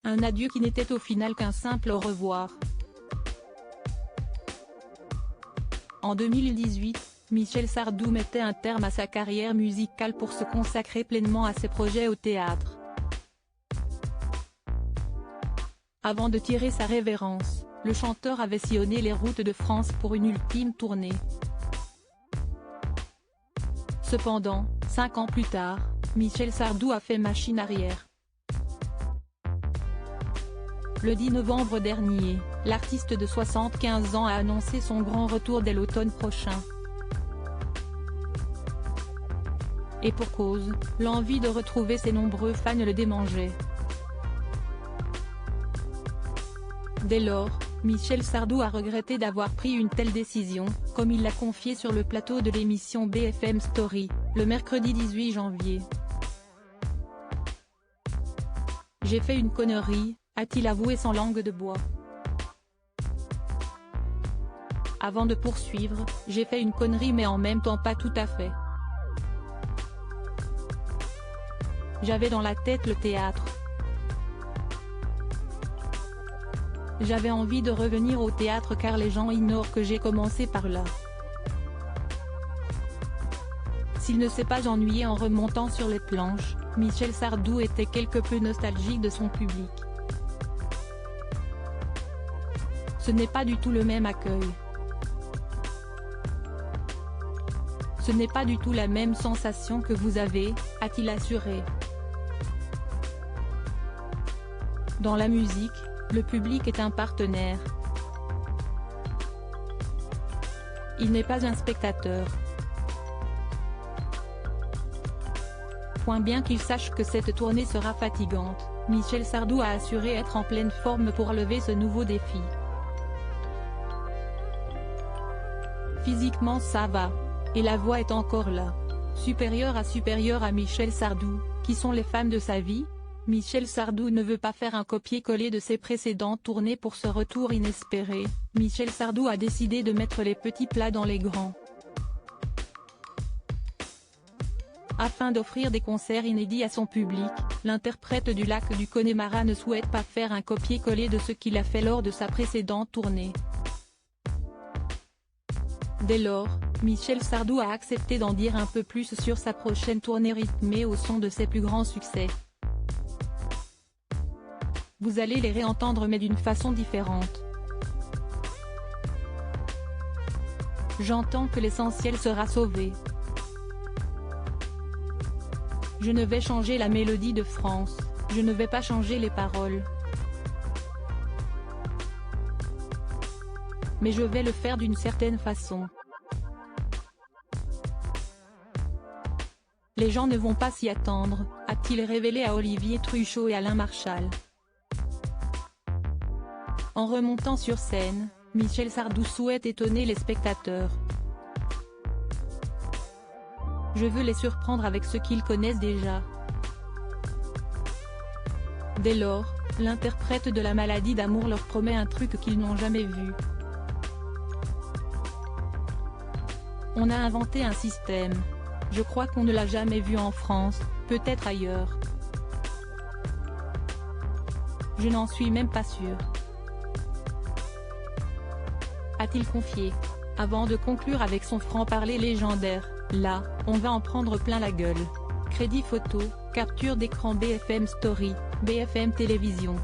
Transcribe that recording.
Un adieu qui n'était au final qu'un simple au revoir. En 2018, Michel Sardou mettait un terme à sa carrière musicale pour se consacrer pleinement à ses projets au théâtre. Avant de tirer sa révérence, le chanteur avait sillonné les routes de France pour une ultime tournée. Cependant, 5 ans plus tard, Michel Sardou a fait machine arrière. Le 10 novembre dernier, l'artiste de 75 ans a annoncé son grand retour dès l'automne prochain. Et pour cause, l'envie de retrouver ses nombreux fans le démangeait. Dès lors, Michel Sardou a regretté d'avoir pris une telle décision, comme il l'a confié sur le plateau de l'émission BFM Story, le mercredi 18 janvier. « J'ai fait une connerie », a-t-il avoué sans langue de bois. Avant de poursuivre, « J'ai fait une connerie mais en même temps pas tout à fait. J'avais dans la tête le théâtre. J'avais envie de revenir au théâtre car les gens ignorent que j'ai commencé par là. S'il ne s'est pas ennuyé en remontant sur les planches, Michel Sardou était quelque peu nostalgique de son public. Ce n'est pas du tout le même accueil. Ce n'est pas du tout la même sensation que vous avez, a-t-il assuré. Dans la musique, le public est un partenaire. Il n'est pas un spectateur. Bien qu'il sache que cette tournée sera fatigante, Michel Sardou a assuré être en pleine forme pour relever ce nouveau défi. Physiquement ça va. Et la voix est encore là. Supérieur à Michel Sardou, qui sont les fans de sa vie, Michel Sardou ne veut pas faire un copier-coller de ses précédentes tournées pour ce retour inespéré. Michel Sardou a décidé de mettre les petits plats dans les grands. Afin d'offrir des concerts inédits à son public, l'interprète du lac du Connemara ne souhaite pas faire un copier-coller de ce qu'il a fait lors de sa précédente tournée. Dès lors, Michel Sardou a accepté d'en dire un peu plus sur sa prochaine tournée rythmée au son de ses plus grands succès. Vous allez les réentendre mais d'une façon différente. J'entends que l'essentiel sera sauvé. Je ne vais changer la mélodie de France, je ne vais pas changer les paroles. Mais je vais le faire d'une certaine façon. Les gens ne vont pas s'y attendre, a-t-il révélé à Olivier Truchot et Alain Marchal. En remontant sur scène, Michel Sardou souhaite étonner les spectateurs. Je veux les surprendre avec ce qu'ils connaissent déjà. Dès lors, l'interprète de la maladie d'amour leur promet un truc qu'ils n'ont jamais vu. On a inventé un système. Je crois qu'on ne l'a jamais vu en France, peut-être ailleurs. Je n'en suis même pas sûr. A-t-il confié. Avant de conclure avec son franc-parler légendaire, là, on va en prendre plein la gueule. Crédit photo, capture d'écran BFM Story, BFM Télévision.